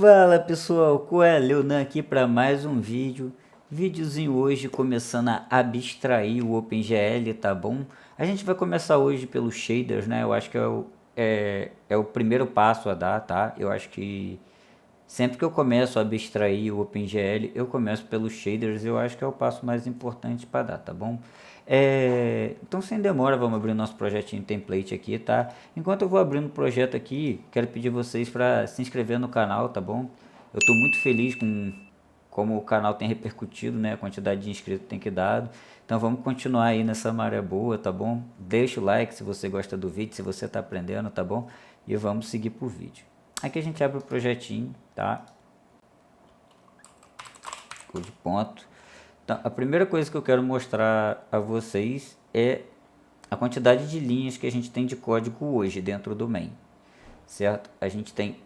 Fala pessoal, qual é? Leonan aqui para mais um vídeo. Videozinho hoje começando a abstrair o OpenGL, tá bom? A gente vai começar hoje pelos shaders, né? Eu acho que é o primeiro passo a dar, tá? Eu acho que sempre que eu começo a abstrair o OpenGL, eu começo pelos shaders, eu acho que é o passo mais importante para dar, tá bom? Então sem demora, vamos abrir nosso projetinho template aqui, tá? Enquanto eu vou abrindo o projeto aqui, quero pedir vocês para se inscrever no canal, tá bom? Eu estou muito feliz com como o canal tem repercutido, né? A quantidade de inscritos tem que dado. Então vamos continuar aí nessa maré boa, tá bom? Deixa o like se você gosta do vídeo, se você está aprendendo, tá bom? E vamos seguir pro vídeo. Aqui a gente abre o projetinho, tá? Code ponto. Então, a primeira coisa que eu quero mostrar a vocês é a quantidade de linhas que a gente tem de código hoje dentro do main, certo? A gente tem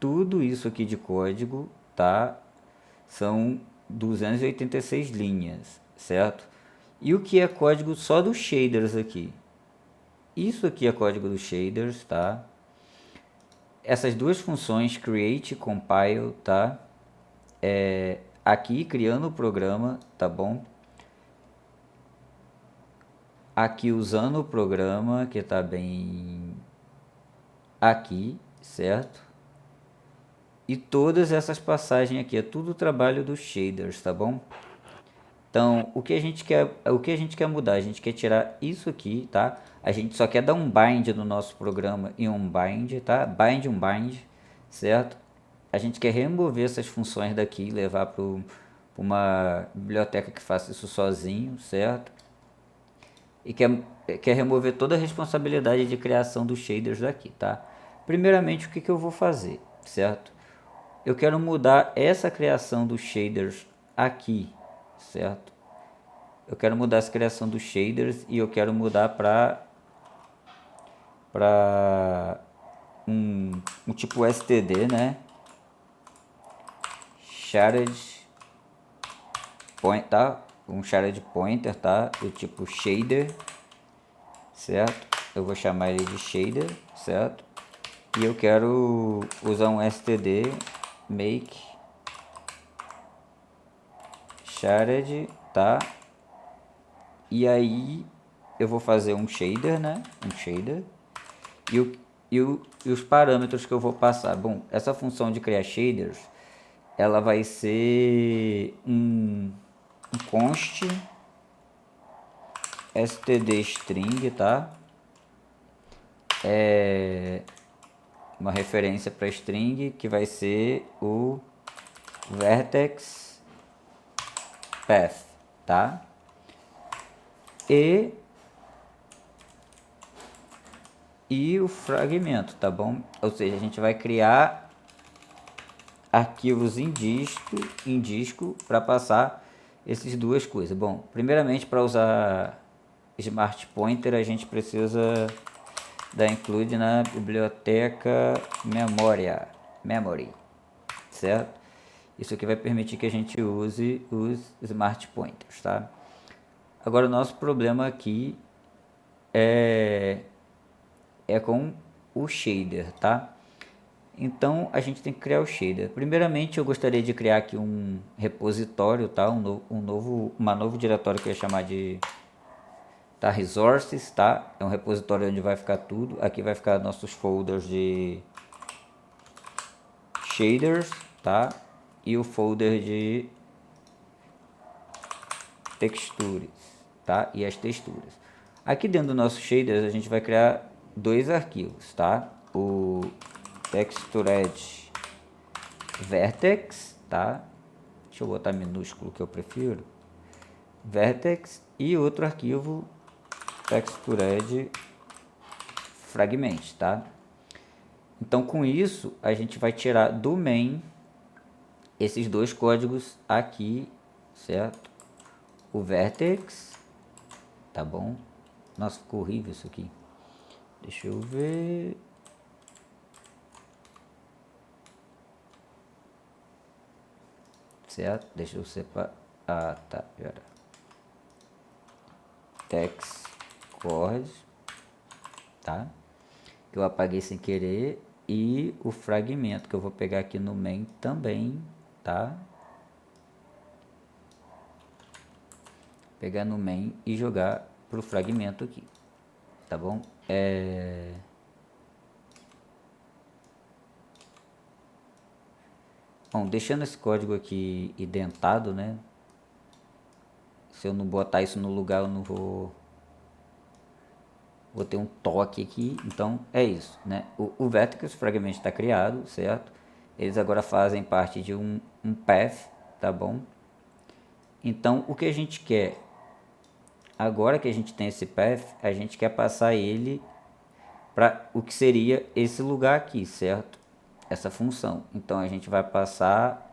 tudo isso aqui de código, tá? São 286 linhas, certo? E o que é código só dos shaders aqui? Isso aqui é código dos shaders, tá? Essas duas funções create e compile, tá? Aqui criando o programa, tá bom? Aqui usando o programa que tá bem aqui, certo? E todas essas passagens aqui é tudo trabalho dos shaders, tá bom? Então, o que a gente quer mudar? A gente quer tirar isso aqui, tá? A gente só quer dar um bind no nosso programa e um bind, tá? Bind, um bind, certo? A gente quer remover essas funções daqui e levar para uma biblioteca que faça isso sozinho, certo? E quer remover toda a responsabilidade de criação dos shaders daqui, tá? Primeiramente, o que eu vou fazer, certo? Eu quero mudar essa criação dos shaders aqui, certo? Eu quero mudar essa criação dos shaders e eu quero mudar para um tipo std, né? Shared point, tá? Um shared pointer, tá? Do tipo shader, certo? Eu vou chamar ele de shader, certo? E eu quero usar um std make shared, tá? E aí eu vou fazer um shader, né? Um shader. E os parâmetros que eu vou passar. Bom, essa função de criar shaders, ela vai ser um const std string, tá? É uma referência para string que vai ser o vertex path, tá? E o fragmento, tá bom? Ou seja, a gente vai criar arquivos em disco para passar essas duas coisas. Bom, primeiramente para usar Smart Pointer a gente precisa dar include na biblioteca memory, certo? Isso aqui vai permitir que a gente use os Smart Pointers, tá? Agora o nosso problema aqui é com o shader, tá? Então a gente tem que criar o shader. Primeiramente eu gostaria de criar aqui um repositório, tá? Uma novo diretório que eu ia chamar de resources, tá? É um repositório onde vai ficar tudo. Aqui vai ficar nossos folders de shaders, tá? E o folder de textures, tá? E as texturas. Aqui dentro do nosso shaders a gente vai criar dois arquivos, tá? O textured vertex, tá? Deixa eu botar minúsculo que eu prefiro. Vertex e outro arquivo textured fragment, tá? Então com isso a gente vai tirar do main esses dois códigos aqui, certo? O vertex, tá bom? Nossa, ficou horrível isso aqui. Deixa eu ver. Certo? Deixa eu separar. Ah, tá. Pera. Text chord, tá? Que eu apaguei sem querer. e o fragmento, que eu vou pegar aqui no main também, tá? Pegar no main e jogar pro fragmento aqui, tá bom? Bom, deixando esse código aqui indentado, né? Se eu não botar isso no lugar, eu não vou ter um toque aqui. Então é isso, né? O vertex, o fragmento está criado, certo? Eles agora fazem parte de um path, tá bom? Então o que a gente quer, agora que a gente tem esse path, a gente quer passar ele para o que seria esse lugar aqui, certo? Essa função. Então a gente vai passar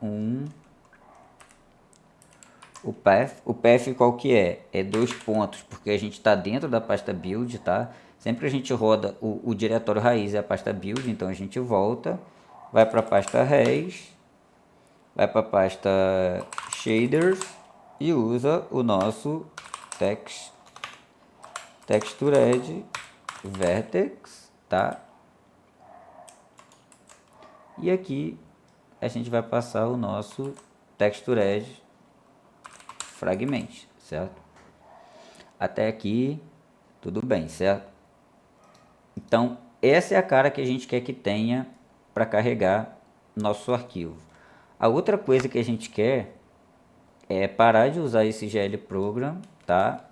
o path qual que é? É 2 pontos, porque a gente está dentro da pasta build, tá? Sempre a gente roda o diretório raiz é a pasta build, então a gente volta, vai para a pasta res, vai para a pasta shaders e usa o nosso textured vertex, tá? E aqui a gente vai passar o nosso textured fragment, certo? Até aqui tudo bem, certo? Então essa é a cara que a gente quer que tenha para carregar nosso arquivo. A outra coisa que a gente quer é parar de usar esse GL Program, tá?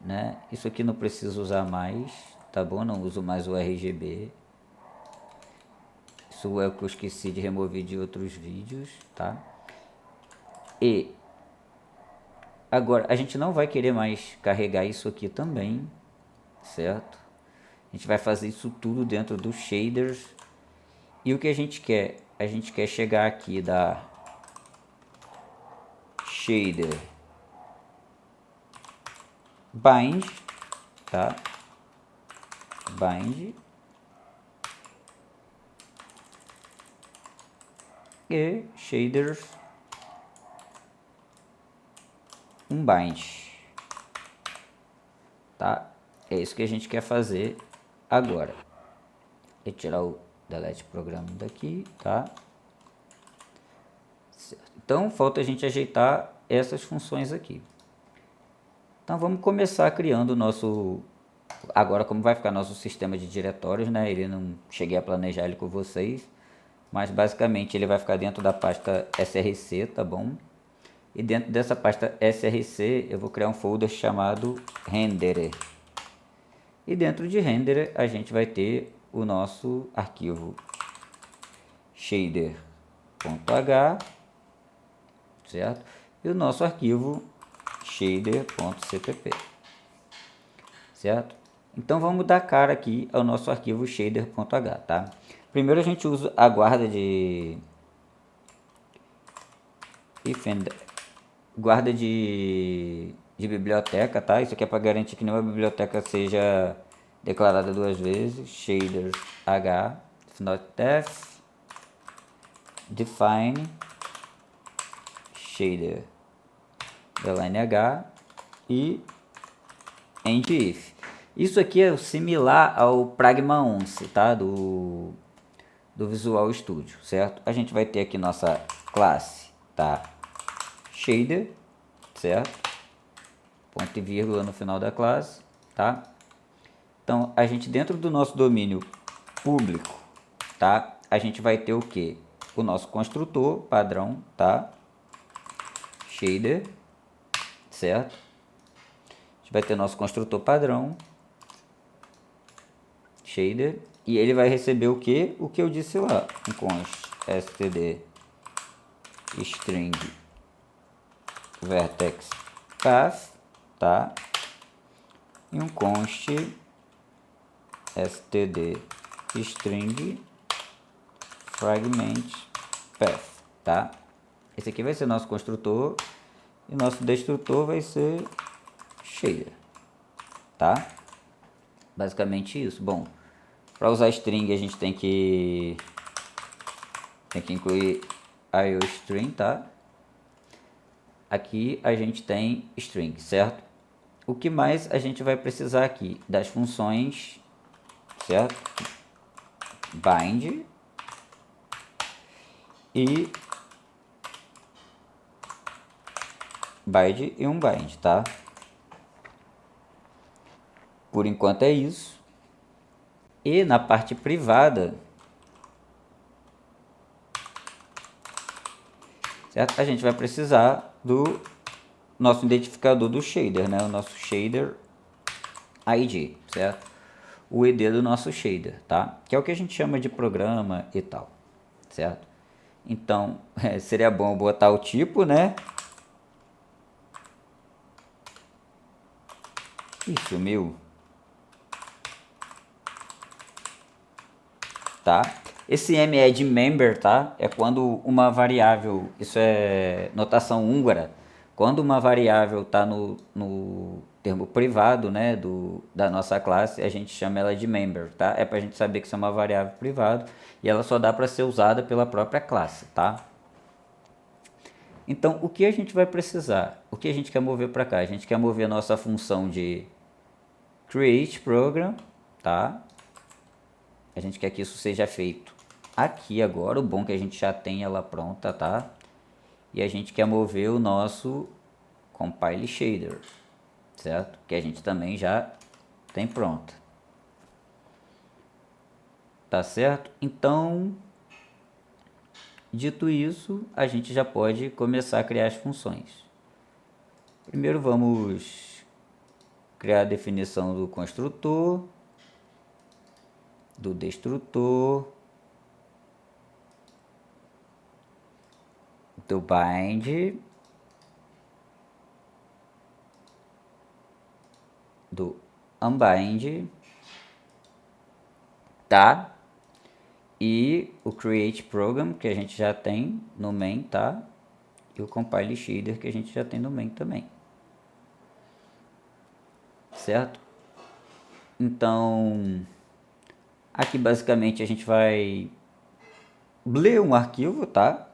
Né? Isso aqui não preciso usar mais, tá bom? Não uso mais o RGB. Isso é o que eu esqueci de remover de outros vídeos, tá? E agora a gente não vai querer mais carregar isso aqui também, certo? A gente vai fazer isso tudo dentro dos shaders. E o que a gente quer? A gente quer chegar aqui da shader bind, tá? Bind e shaders bind, tá? É isso que a gente quer fazer agora. Vou tirar o delete programa daqui, tá? Certo. Então falta a gente ajeitar essas funções aqui. Então vamos começar criando o nosso, agora como vai ficar nosso sistema de diretórios, né? Ele não cheguei a planejar ele com vocês, mas basicamente ele vai ficar dentro da pasta src, tá bom? E dentro dessa pasta src eu vou criar um folder chamado renderer. E dentro de renderer a gente vai ter o nosso arquivo shader.h, certo? E o nosso arquivo shader.cpp, certo? Então vamos dar cara aqui ao nosso arquivo shader.h, tá? Primeiro a gente usa a guarda de biblioteca, tá? Isso aqui é para garantir que nenhuma biblioteca seja declarada duas vezes. Shaders h not def define shader underline h e end if. Isso aqui é similar ao Pragma 11, tá? Do Visual Studio, certo? A gente vai ter aqui nossa classe, tá? Shader, certo? Ponto e vírgula no final da classe, tá? Então, a gente dentro do nosso domínio público, tá? A gente vai ter o que? O nosso construtor padrão, tá? Shader, certo? A gente vai ter nosso construtor padrão, shader, e ele vai receber o que? O que eu disse lá, um const std string vertex path, tá? E um const std string fragment path, tá? Esse aqui vai ser nosso construtor e nosso destrutor vai ser shader, tá? Basicamente isso. Bom, para usar string a gente tem que incluir IOString, tá? Aqui a gente tem string, certo? O que mais a gente vai precisar aqui? Das funções, certo? bind e um bind, tá? Por enquanto é isso. E na parte privada, certo? A gente vai precisar do nosso identificador do shader, né? O nosso shader ID, certo? O ID do nosso shader, tá? Que é o que a gente chama de programa e tal, certo? Então, seria bom botar o tipo, né? Ih, sumiu. Tá? Esse M é de member, tá? É quando uma variável, isso é notação húngara, quando uma variável está no termo privado, né, da nossa classe, a gente chama ela de member, tá? É para a gente saber que isso é uma variável privada e ela só dá para ser usada pela própria classe, tá? Então, o que a gente vai precisar? O que a gente quer mover para cá? A gente quer mover a nossa função de create program, tá? A gente quer que isso seja feito aqui agora. O bom é que a gente já tem ela pronta, tá? E a gente quer mover o nosso compile shader, certo? Que a gente também já tem pronta. Tá certo? Então, dito isso, a gente já pode começar a criar as funções. Primeiro vamos criar a definição do construtor, do destrutor, do bind, do unbind, tá? E o create program que a gente já tem no main, tá? E o compile shader que a gente já tem no main também. Certo? Então, aqui basicamente a gente vai ler um arquivo, tá?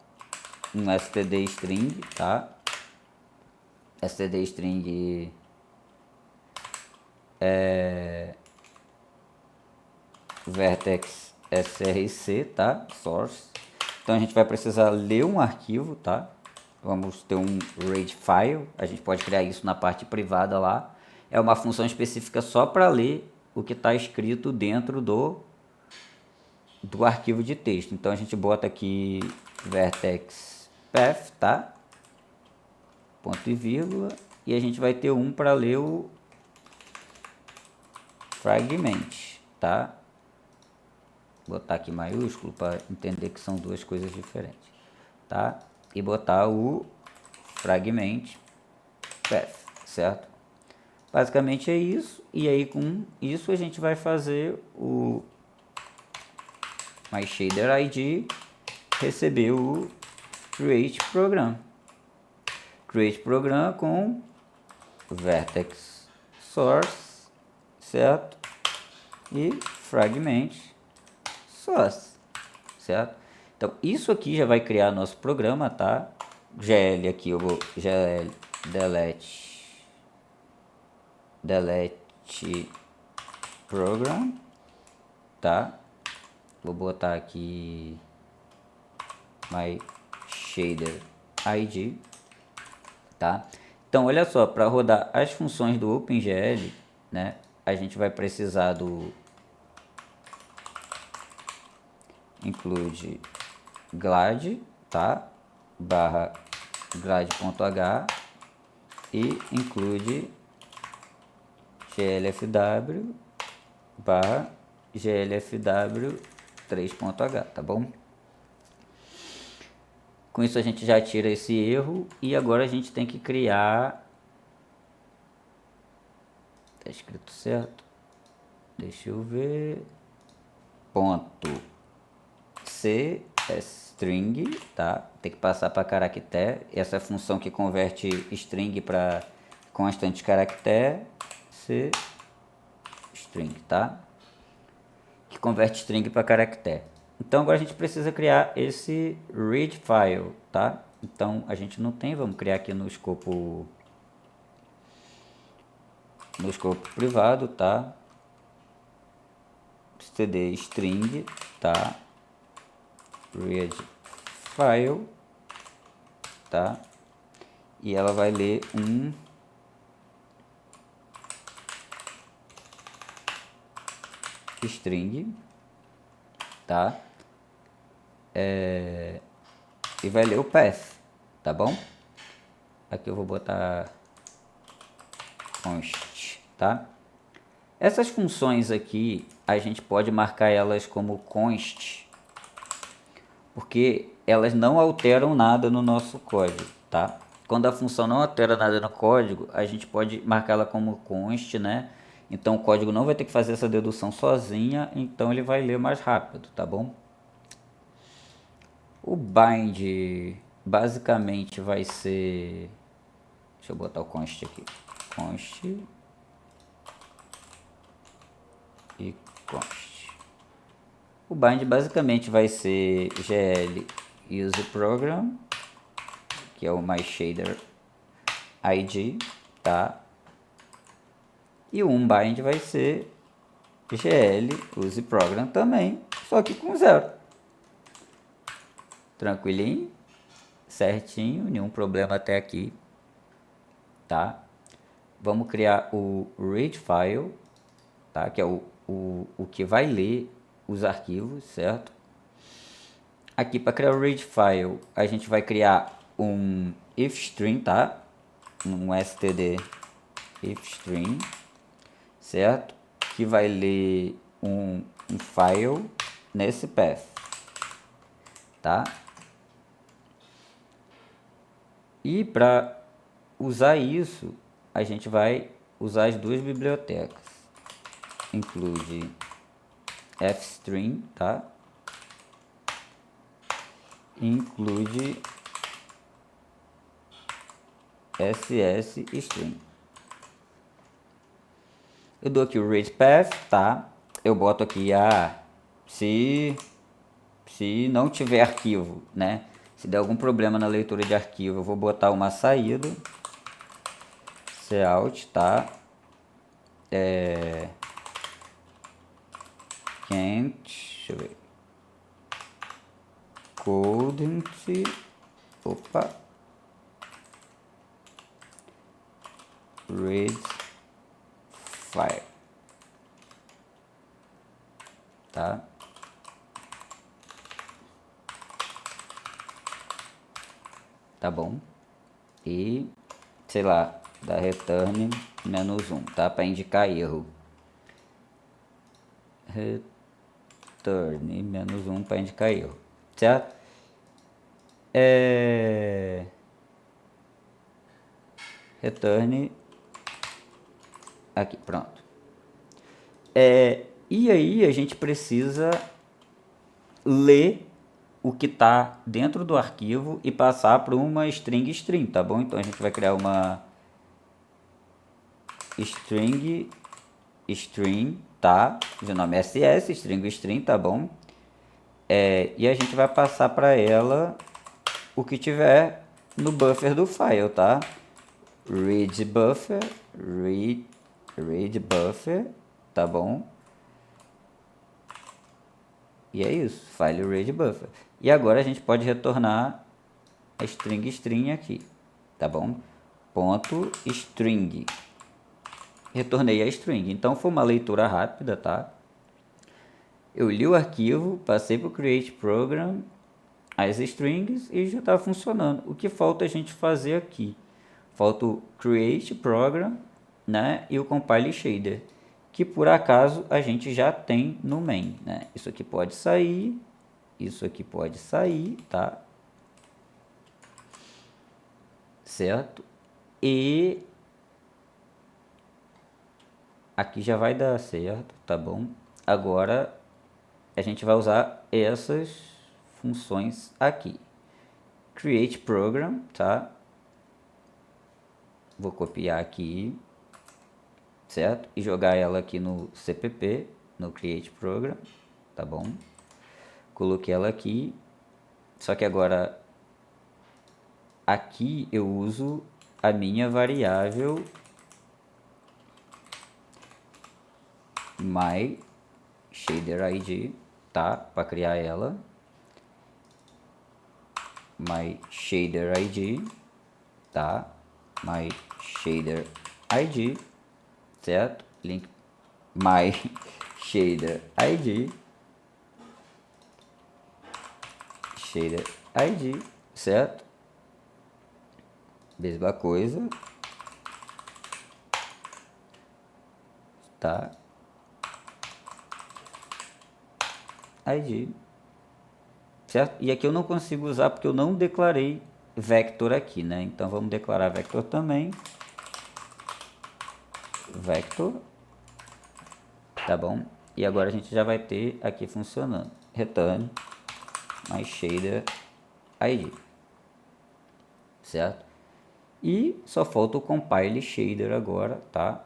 Um std string, tá? Std string é vertex src, tá? Source. Então a gente vai precisar ler um arquivo, tá? Vamos ter um read file, a gente pode criar isso na parte privada lá. É uma função específica só para ler o que está escrito dentro do arquivo de texto. Então a gente bota aqui vertex path, tá? Ponto e vírgula, e a gente vai ter um para ler o fragment, tá? Vou botar aqui maiúsculo para entender que são duas coisas diferentes, tá? E botar o fragment path, certo? Basicamente é isso, e aí com isso a gente vai fazer o myShaderID receber o create program. Create program com vertex source, certo? E fragment source, certo? Então isso aqui já vai criar nosso programa, tá? GL aqui eu vou GL delete program, tá? Vou botar aqui my shader ID, tá? Então olha só, para rodar as funções do OpenGL, né, a gente vai precisar do include glad, tá? Barra glad.h e include glfw barra glfw 3.h, tá bom? Com isso a gente já tira esse erro e agora a gente tem que criar... Tá escrito certo? Deixa eu ver... Ponto C é string, tá? Tem que passar para caractere. Essa é a função que converte string para constante caractere. C string, tá? Que converte string para caractere. Então agora a gente precisa criar esse read file, tá? Então a gente não tem, vamos criar aqui no escopo privado, tá? Std string tá? Read file, tá? E ela vai ler um string, tá? E vai ler o path, tá bom? Aqui eu vou botar const, tá? Essas funções aqui, a gente pode marcar elas como const, porque elas não alteram nada no nosso código, tá? Quando a função não altera nada no código, a gente pode marcá-la como const, né? Então o código não vai ter que fazer essa dedução sozinha, então ele vai ler mais rápido, tá bom? O bind basicamente vai ser... Deixa eu botar o const aqui. Const e const. O bind basicamente vai ser gl useProgram, que é o myShader ID, tá? E o unbind vai ser gl useProgram também, só que com 0. Tranquilinho, certinho, nenhum problema até aqui, tá? Vamos criar o readFile, tá? Que é o que vai ler os arquivos, certo? Aqui para criar o readFile, a gente vai criar um ifstring, tá? Um std ifstring, certo? Que vai ler um file nesse path, tá? E para usar isso, a gente vai usar as duas bibliotecas. Include fstring, tá? Include ssstring. Eu dou aqui o readPath, tá? Eu boto aqui se não tiver arquivo, né? Se der algum problema na leitura de arquivo, eu vou botar uma saída. Cout, tá? Can't, deixa eu ver. Couldn't, opa. Read file, tá? Tá bom? E, sei lá, dá return -1, tá? Para indicar erro. Return -1 para indicar erro, certo? Return aqui, pronto. E aí a gente precisa ler o que está dentro do arquivo e passar para uma string, tá bom? Então a gente vai criar uma string, tá? De nome ss, string, tá bom? E a gente vai passar para ela o que tiver no buffer do file, tá? Read buffer, read buffer, tá bom? E é isso, file read buffer. E agora a gente pode retornar a string aqui, tá bom? Ponto string. Retornei a string. Então foi uma leitura rápida, tá? Eu li o arquivo, passei para o create program, as strings e já está funcionando. O que falta a gente fazer aqui? Falta o create program, né? E o compile shader, que por acaso a gente já tem no main, né? Isso aqui pode sair, isso aqui pode sair, tá? Certo? E aqui já vai dar certo, tá bom? Agora a gente vai usar essas funções aqui. Create program, tá? Vou copiar aqui, certo? E jogar ela aqui no CPP, no create program, tá bom? Coloquei ela aqui, só que agora aqui eu uso a minha variável myShaderID, tá? Para criar ela. My shader ID, tá? My shader ID, certo? Link my shader ID, certo? Mesma coisa, tá? ID, certo? E aqui eu não consigo usar porque eu não declarei vector aqui, né? Então vamos declarar vector também. Vector, tá bom? E agora a gente já vai ter aqui funcionando. Return my shader ID, certo? E só falta o compile shader agora, tá?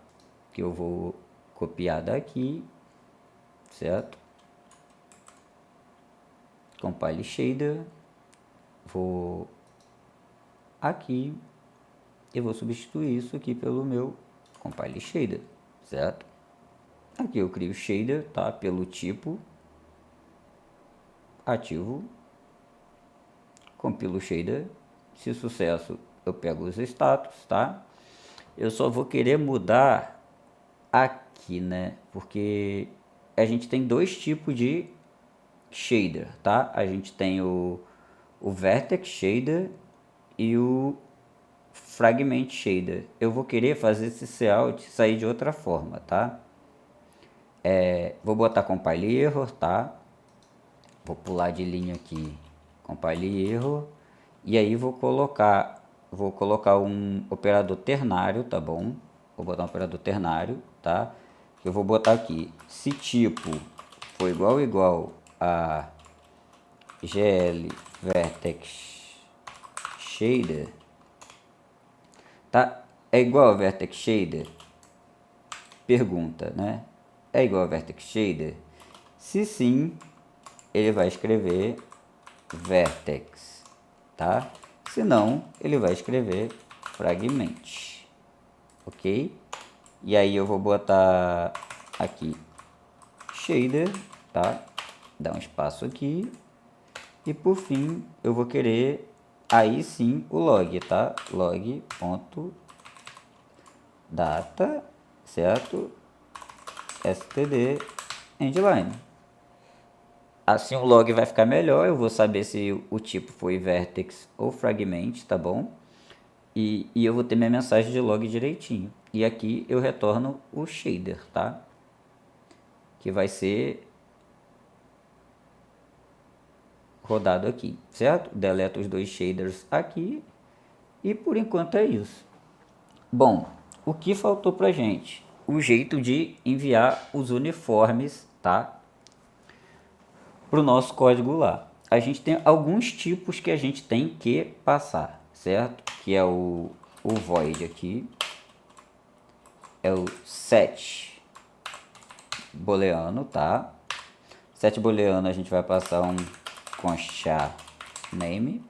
Que eu vou copiar daqui, certo? Compile shader, vou aqui e vou substituir isso aqui pelo meu compile shader, certo? Aqui eu crio o shader, tá? Pelo tipo ativo, compilo o shader, se sucesso eu pego os status, tá? Eu só vou querer mudar aqui, né? Porque a gente tem dois tipos de shader, tá? A gente tem o vertex shader e o fragment shader. Eu vou querer fazer esse layout sair de outra forma, tá? Vou botar compile error, tá? Vou pular de linha aqui, compile error, e aí vou colocar um operador ternário, tá bom? Vou botar um operador ternário, tá? Eu vou botar aqui, se tipo for igual a gl vertex shader, tá? É igual a vertex shader? Pergunta, né? É igual a vertex shader? Se sim, ele vai escrever vertex, tá? Se não, ele vai escrever fragment, ok? E aí eu vou botar aqui shader, tá? Dá um espaço aqui. E por fim, eu vou querer aí sim o log, tá? Log.data, certo? std endline. Assim o log vai ficar melhor, eu vou saber se o tipo foi vertex ou fragment, tá bom? E eu vou ter minha mensagem de log direitinho. E aqui eu retorno o shader, tá? Que vai ser rodado aqui, certo? Deleto os dois shaders aqui e por enquanto é isso. Bom, o que faltou pra gente? O jeito de enviar os uniformes, tá? Pro nosso código lá. A gente tem alguns tipos que a gente tem que passar, certo? Que é o void aqui, é o set booleano, tá? Set booleano a gente vai passar um const name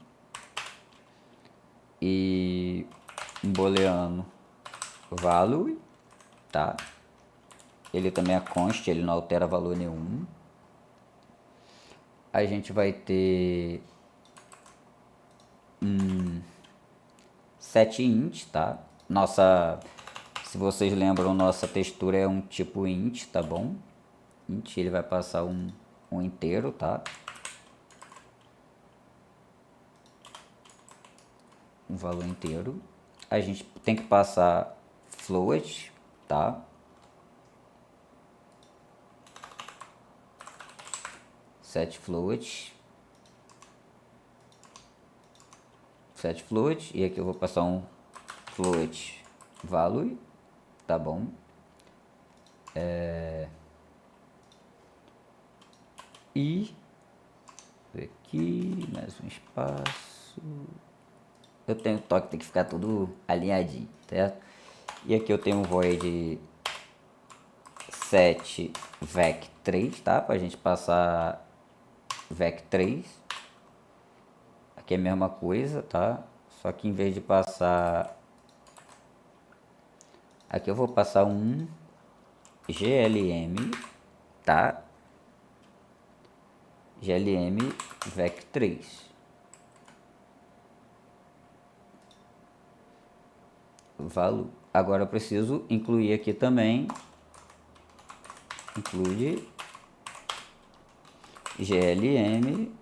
e um booleano value, tá? Ele também é const, ele não altera valor nenhum. A gente vai ter set int, tá? Se vocês lembram, nossa textura é um tipo int, tá bom? Int, ele vai passar um inteiro, tá? Um valor inteiro. A gente tem que passar float, tá? Set float. Set float. E aqui eu vou passar um float value, tá bom? E aqui, mais um espaço. Eu tenho toque, tem que ficar tudo alinhadinho, certo? E aqui eu tenho um void set vec3, tá? Pra gente passar vec3. Aqui é a mesma coisa, tá? Só que em vez de passar... Aqui eu vou passar um glm, tá? glm vec3. Valor. Agora eu preciso incluir aqui também, include glm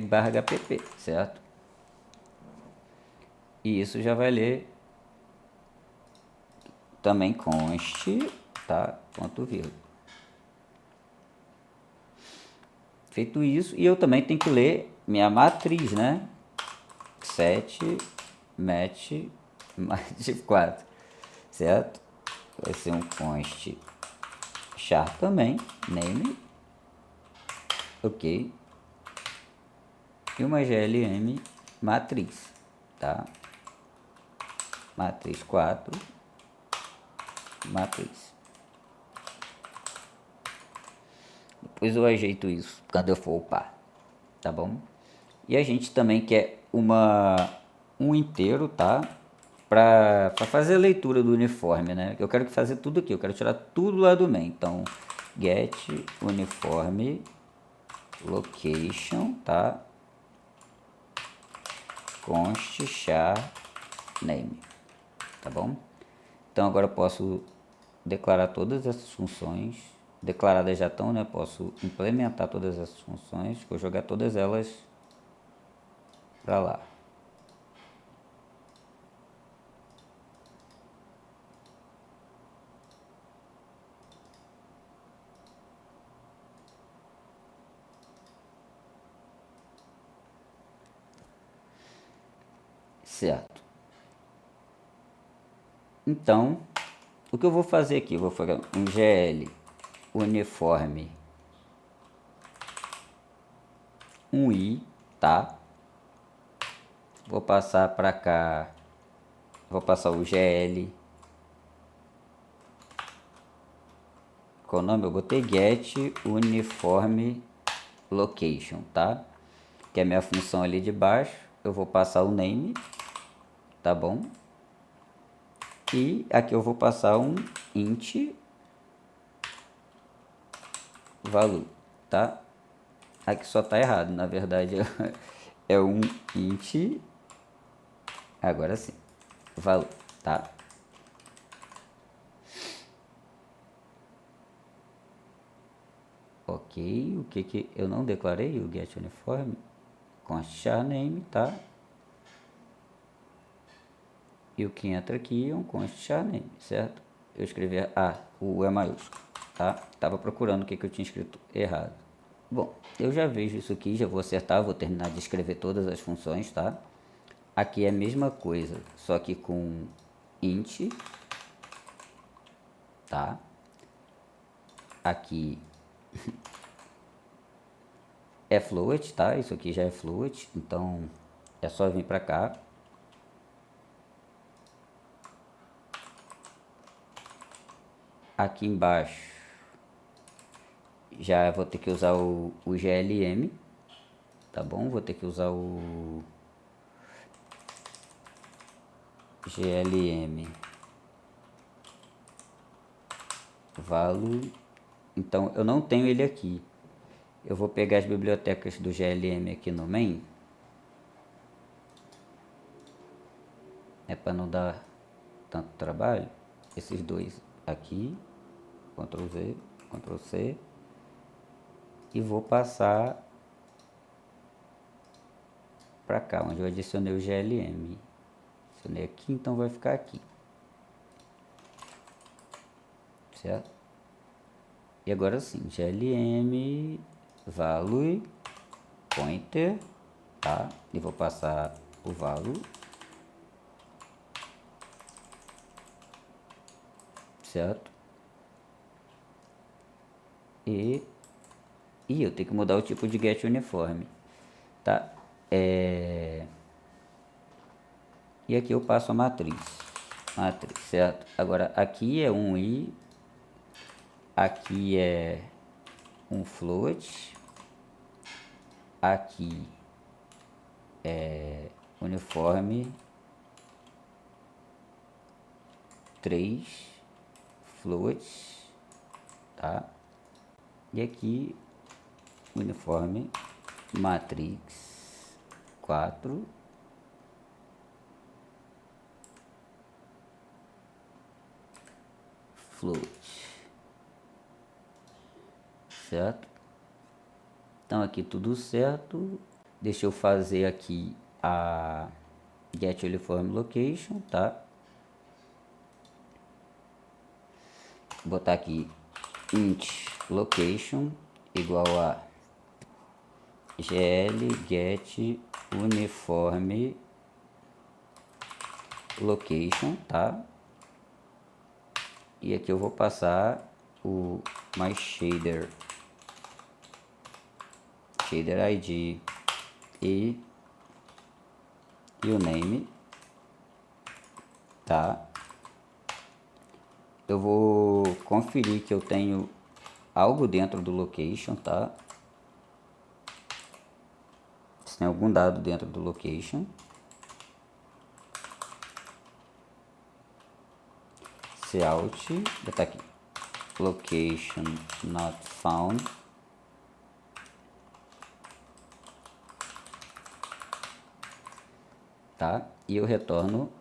barra hpp, certo? E isso já vai ler também const, tá? Ponto vírgula. Feito isso, e eu também tenho que ler minha matriz, né? 7 match mais 4, certo? Vai ser um const char também, name, ok, e uma glm matriz, tá? Matriz 4, matriz. Depois eu ajeito isso quando eu for upar, tá bom? E a gente também quer um inteiro, tá? Para fazer a leitura do uniforme, né? Eu quero fazer tudo aqui, eu quero tirar tudo lá do main. Então, get uniforme location, tá? Const char name, tá bom? Então agora eu posso declarar todas essas funções. Declaradas já estão, né? Posso implementar todas essas funções, vou jogar todas elas para lá. Certo. Então, o que eu vou fazer aqui? Eu vou fazer um gl uniforme um i, tá? Vou passar para cá, vou passar o gl. Qual o nome? Eu botei get uniforme location, tá? Que é a minha função ali de baixo. Eu vou passar o name, tá bom? E aqui eu vou passar um int value, tá? Aqui só tá errado, na verdade é um int, agora sim, value, tá? Ok, o que eu não declarei? O get uniforme const char name, tá? E o que entra aqui é um const char name, certo? Eu escrevi o E maiúsculo, tá? Tava procurando o que eu tinha escrito errado. Bom, eu já vejo isso aqui, já vou acertar, vou terminar de escrever todas as funções, tá? Aqui é a mesma coisa, só que com int, tá? Aqui é float, tá? Isso aqui já é float, então é só vir pra cá. Aqui embaixo já vou ter que usar o glm, tá bom? Vou ter que usar o glm value. Então eu não tenho ele aqui. Eu vou pegar as bibliotecas do glm aqui no main. É para não dar tanto trabalho. Esses dois aqui, Ctrl V, Ctrl C, e vou passar para cá, onde eu adicionei o glm. Adicionei aqui, então vai ficar aqui, certo? E agora sim, glm value pointer, tá? E vou passar o value, certo? E eu tenho que mudar o tipo de get uniforme, tá? E aqui eu passo a matriz, certo? Agora aqui é um i, aqui é um float, aqui é uniforme 3 float, tá? E aqui, uniforme matrix 4, float, certo? Então aqui tudo certo. Deixa eu fazer aqui a get uniform location, tá? Botar aqui int location igual a gl get uniforme location, tá? E aqui eu vou passar o my shader ID e o name, tá? Eu vou conferir que eu tenho algo dentro do location, tá? Se tem algum dado dentro do location. Cout, botar aqui location not found, tá? E eu retorno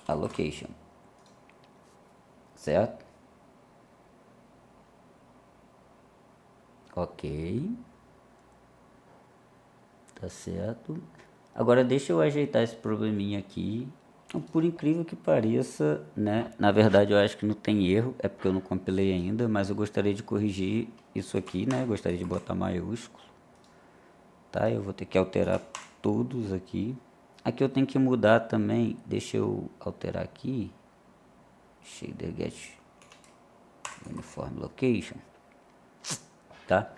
a location, certo? Ok, tá certo. Agora deixa eu ajeitar esse probleminha aqui. Por incrível que pareça, né? Na verdade eu acho que não tem erro, é porque eu não compilei ainda, mas eu gostaria de corrigir isso aqui, né? Gostaria de botar maiúsculo, tá? Eu vou ter que alterar todos aqui. Aqui eu tenho que mudar também, deixa eu alterar aqui, shader get uniform location, tá?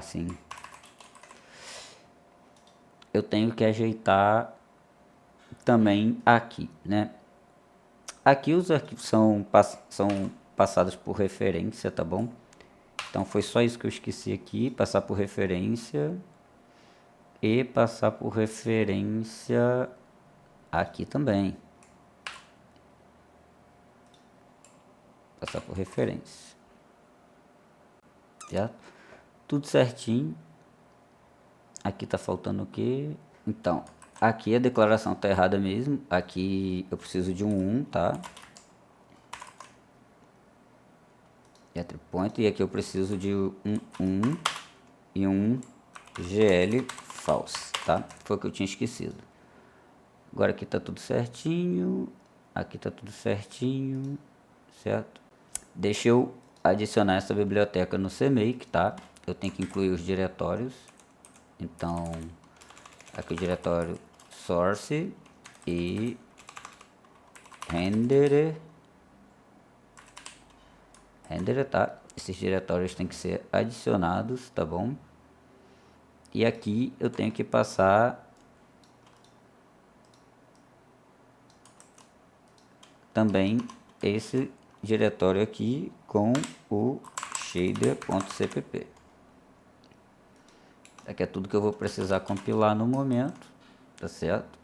Sim. Eu tenho que ajeitar também aqui, né? Aqui os arquivos são passados por referência, tá bom? Então foi só isso que eu esqueci aqui, passar por referência e passar por referência aqui também. Passar por referência. Certo? Tudo certinho. Aqui tá faltando o que? Então, aqui a declaração tá errada mesmo. Aqui eu preciso de um 1, tá? Entry point. E aqui eu preciso de um 1 e um GL false, tá? Foi o que eu tinha esquecido. Agora aqui tá tudo certinho. Aqui tá tudo certinho, certo? Deixa eu adicionar essa biblioteca no CMake, tá? Eu tenho que incluir os diretórios. Então, aqui o diretório source e render, tá? Esses diretórios têm que ser adicionados, tá bom? E aqui eu tenho que passar também esse diretório aqui com o shader.cpp. Aqui é tudo que eu vou precisar compilar no momento, tá certo?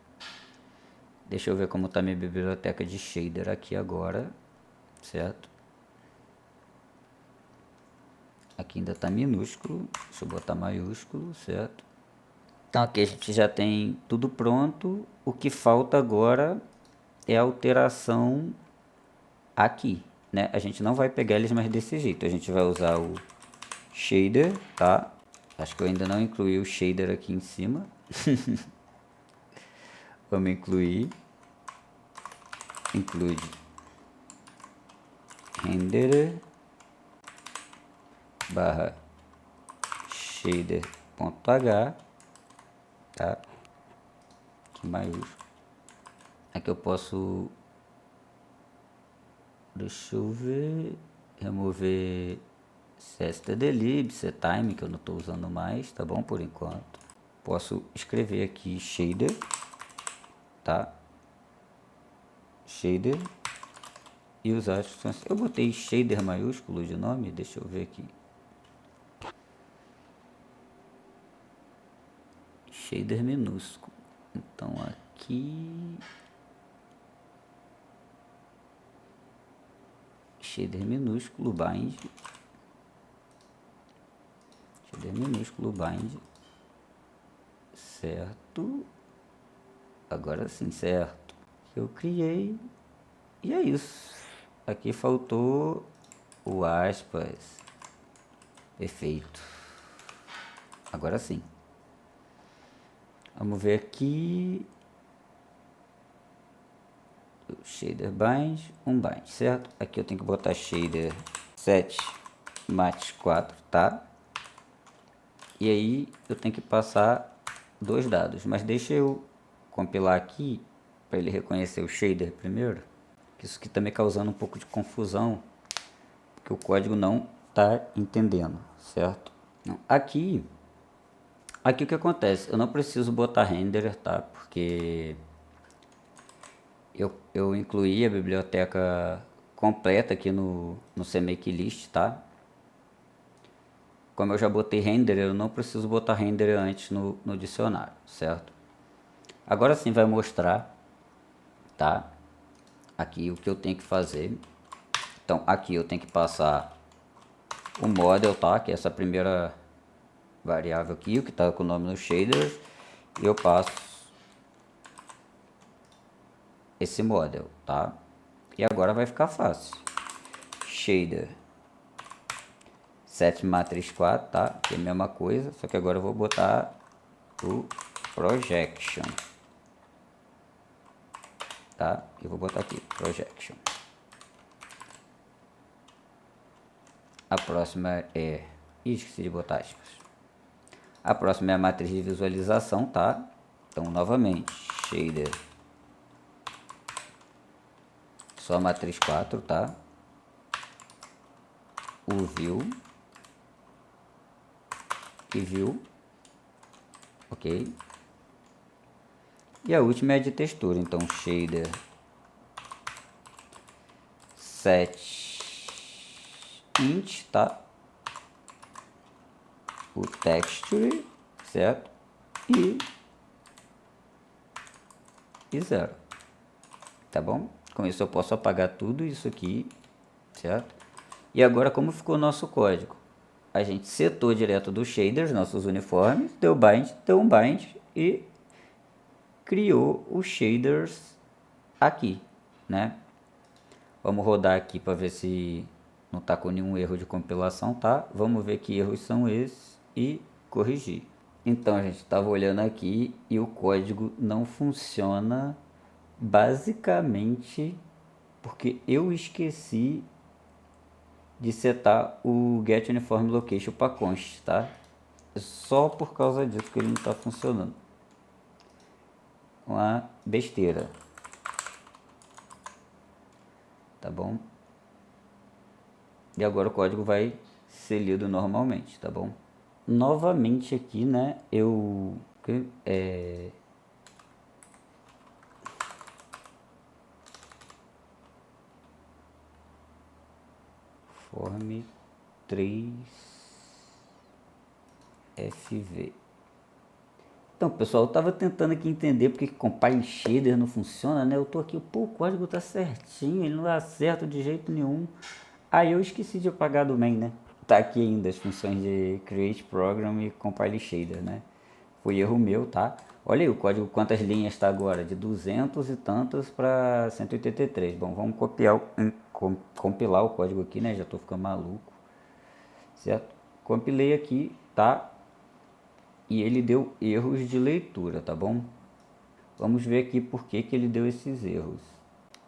Deixa eu ver como está minha biblioteca de shader aqui agora, certo? Aqui ainda está minúsculo, deixa eu botar maiúsculo, certo? Então aqui a gente já tem tudo pronto, o que falta agora é a alteração aqui, né? A gente não vai pegar eles mais desse jeito, a gente vai usar o shader, tá? Acho que eu ainda não incluí o shader aqui em cima. Vamos incluir. Include render barra shader.h, tá? Aqui maiúsculo. Aqui eu posso, deixa eu ver, remover cstdlib, ctime, que eu não estou usando mais, tá bom, por enquanto. Posso escrever aqui shader, tá? Shader e usar as funções. Eu botei shader maiúsculo de nome, deixa eu ver aqui. Shader minúsculo. Então aqui shader minúsculo bind, certo? Agora sim, certo? Eu criei e é isso. Aqui faltou o aspas. Perfeito. Agora sim. Vamos ver aqui. Shader bind, bind, certo? Aqui eu tenho que botar shader 7 mat 4, tá? E aí eu tenho que passar 2 dados, mas deixa eu compilar aqui para ele reconhecer o shader primeiro, que isso aqui tá me causando um pouco de confusão, porque o código não tá entendendo, certo? Não. Aqui o que acontece? Eu não preciso botar renderer, tá? Porque eu incluí a biblioteca completa aqui no CMakeList, tá? Como eu já botei renderer, eu não preciso botar renderer antes no dicionário, certo? Agora sim vai mostrar, tá? Aqui o que eu tenho que fazer. Então aqui eu tenho que passar o model, tá? Que é essa primeira variável aqui, o que está com o nome no shader. E eu passo esse model, tá? E agora vai ficar fácil. Shader set matrix 4, tá? Que é a mesma coisa, só que agora eu vou botar o projection, tá? Eu vou botar aqui projection. A próxima é... esqueci de botar aspas. A próxima é a matriz de visualização, tá? Então, novamente, shader só matriz 4, tá? O view e view, ok? E a última é a de textura, então shader set int, tá? O texture, certo? E 0, tá bom? Com isso eu posso apagar tudo isso aqui, certo? E agora como ficou o nosso código? A gente setou direto do shaders, nossos uniformes, deu um bind e criou os shaders aqui, né? Vamos rodar aqui para ver se não está com nenhum erro de compilação, tá? Vamos ver que erros são esses e corrigir. Então a gente estava olhando aqui e o código não funciona basicamente porque eu esqueci de setar o get uniform location para const, tá? É só por causa disso que ele não está funcionando. Uma besteira, tá bom? E agora o código vai ser lido normalmente, tá bom? Novamente aqui, né, form 3 fv. Então, pessoal, eu tava tentando aqui entender porque que compile shader não funciona, né? Eu tô aqui, pô, o código tá certinho, ele não dá certo de jeito nenhum. Aí eu esqueci de apagar do main, né? Tá aqui ainda as funções de create program e compile shader, né? Foi erro meu, tá? Olha aí o código, quantas linhas está agora? De 200 e tantas para 183. Bom, vamos compilar o código aqui, né? Já tô ficando maluco, certo? Compilei aqui, tá? E ele deu erros de leitura, tá bom? Vamos ver aqui por que ele deu esses erros.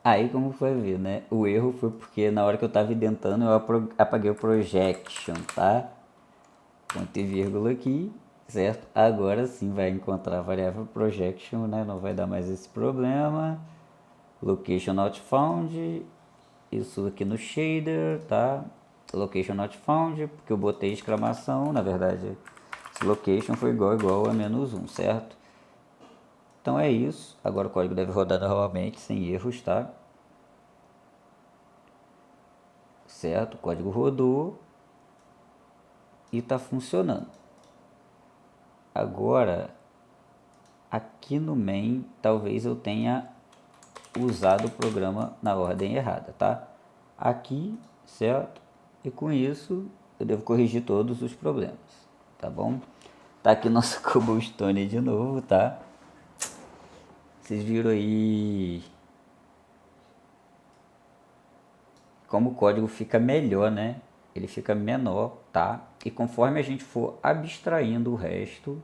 Aí, como foi ver, né? O erro foi porque na hora que eu estava indentando eu apaguei o projection, tá? Ponto e vírgula aqui, certo? Agora sim vai encontrar a variável projection, né? Não vai dar mais esse problema. Location not found. Isso aqui no shader, tá? Location not found, porque eu botei exclamação, na verdade, esse location foi igual a -1, certo? Então é isso. Agora o código deve rodar novamente, sem erros, tá? Certo? O código rodou e está funcionando. Agora, aqui no main, talvez eu tenha usado o programa na ordem errada, tá? Aqui, certo? E com isso eu devo corrigir todos os problemas, tá bom? Tá aqui nosso cobblestone de novo, tá? Vocês viram aí como o código fica melhor, né? Ele fica menor, tá? E conforme a gente for abstraindo o resto,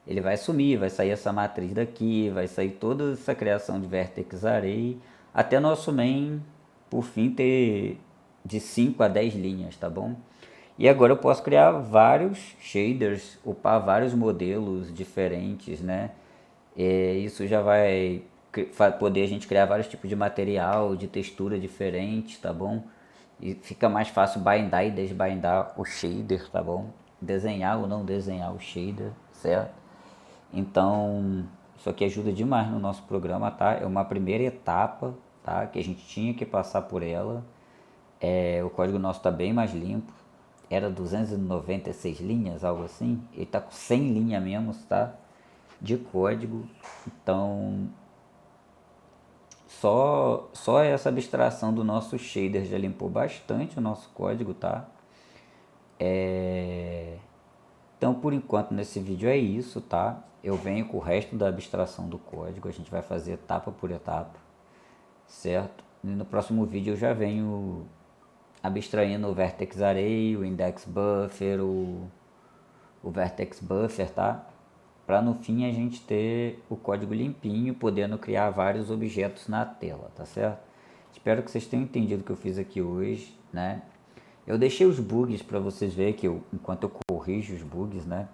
ele vai sumir, vai sair essa matriz daqui, vai sair toda essa criação de vertex array, até nosso main, por fim, ter de 5 a 10 linhas, tá bom? E agora eu posso criar vários shaders, upar vários modelos diferentes, né? Isso já vai poder a gente criar vários tipos de material, de textura diferentes, tá bom? E fica mais fácil bindar e desbindar o shader, tá bom? Desenhar ou não desenhar o shader, certo? Então, isso aqui ajuda demais no nosso programa, tá? É uma primeira etapa, tá? Que a gente tinha que passar por ela. O código nosso está bem mais limpo. Era 296 linhas, algo assim. Ele está com 100 linhas mesmo, tá? De código. Então, só essa abstração do nosso shader já limpou bastante o nosso código, tá? Então, por enquanto, nesse vídeo é isso, tá? Eu venho com o resto da abstração do código, a gente vai fazer etapa por etapa, certo? E no próximo vídeo eu já venho abstraindo o vertex array, o index buffer, o vertex buffer, tá? Para no fim a gente ter o código limpinho, podendo criar vários objetos na tela, tá certo? Espero que vocês tenham entendido o que eu fiz aqui hoje, né? Eu deixei os bugs para vocês verem que enquanto eu corrijo os bugs, né?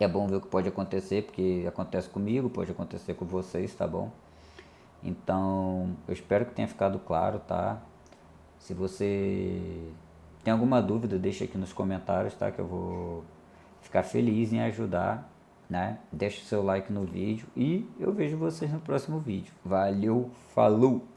É bom ver o que pode acontecer, porque acontece comigo, pode acontecer com vocês, tá bom? Então, eu espero que tenha ficado claro, tá? Se você tem alguma dúvida, deixa aqui nos comentários, tá? Que eu vou ficar feliz em ajudar, né? Deixa o seu like no vídeo e eu vejo vocês no próximo vídeo. Valeu, falou!